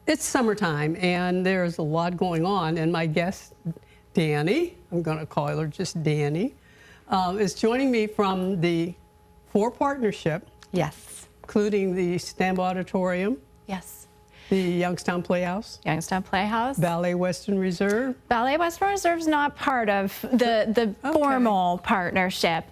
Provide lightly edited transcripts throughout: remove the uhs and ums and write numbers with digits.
It's summertime and there's a lot going on, and my guest, Danny, I'm going to call her just Danny, is joining me from the Partnership. Yes. Including the Stambaugh Auditorium. Yes. The Youngstown Playhouse. Youngstown Playhouse. Ballet Western Reserve. Ballet Western Reserve is not part of the formal partnership.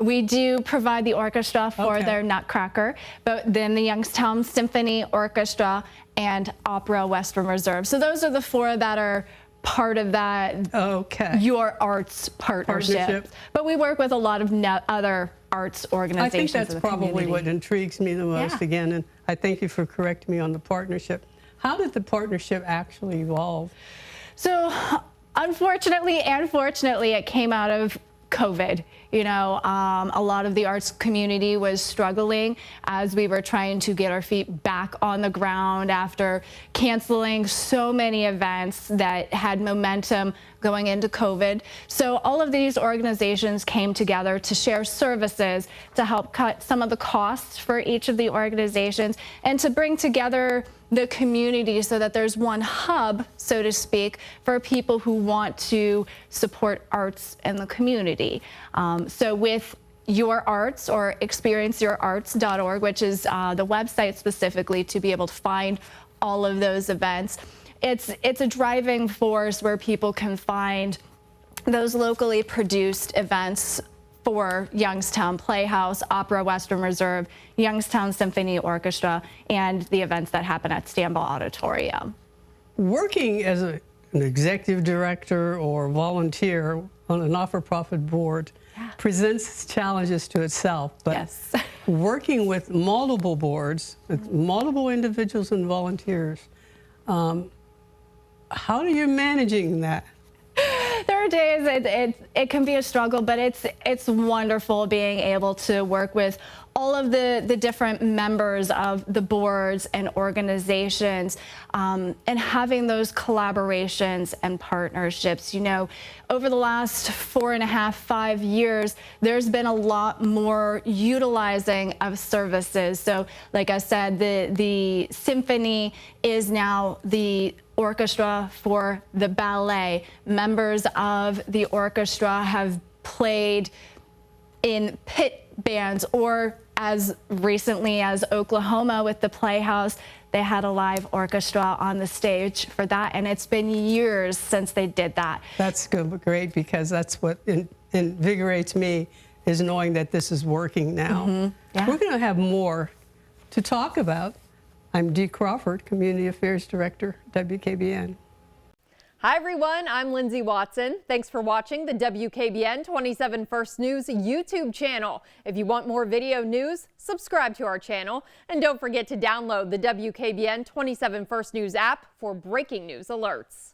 We do provide the orchestra for their Nutcracker, but then the Youngstown Symphony Orchestra and Opera Western Reserve. So those are the four that are part of that YourArts partnership. But we work with a lot of other arts organizations. I think that's probably what intrigues me the most again, and I thank you for correcting me on the partnership. How did the partnership actually evolve? So unfortunately and fortunately, it came out of COVID. You know, a lot of the arts community was struggling as we were trying to get our feet back on the ground after canceling so many events that had momentum going into COVID. So all of these organizations came together to share services to help cut some of the costs for each of the organizations and to bring together the community so that there's one hub, so to speak, for people who want to support arts in the community. So with YourArts, or experienceyourarts.org, which is the website specifically to be able to find all of those events, it's a driving force where people can find those locally produced events for Youngstown Playhouse, Opera Western Reserve, Youngstown Symphony Orchestra, and the events that happen at Stambaugh Auditorium. Working as an executive director or volunteer on a not-for-profit board presents challenges to itself, but working with multiple boards, with multiple individuals and volunteers, how are you managing that? There are days it can be a struggle, but it's wonderful being able to work with all of the different members of the boards and organizations, and having those collaborations and partnerships. You know, over the last 4.5, 5 years, there's been a lot more utilizing of services. So like I said, the symphony is now the orchestra for the ballet. Members of the orchestra have played in pit bands, or as recently as Oklahoma with the Playhouse, they had a live orchestra on the stage for that, and it's been years since they did that. That's good, great, because that's what invigorates me, is knowing that this is working now. We're going to have more to talk about. I'm Dee Crawford, Community Affairs Director, WKBN. Hi everyone, I'm Lindsay Watson. Thanks for watching the WKBN 27 First News YouTube channel. If you want more video news, subscribe to our channel. And don't forget to download the WKBN 27 First News app for breaking news alerts.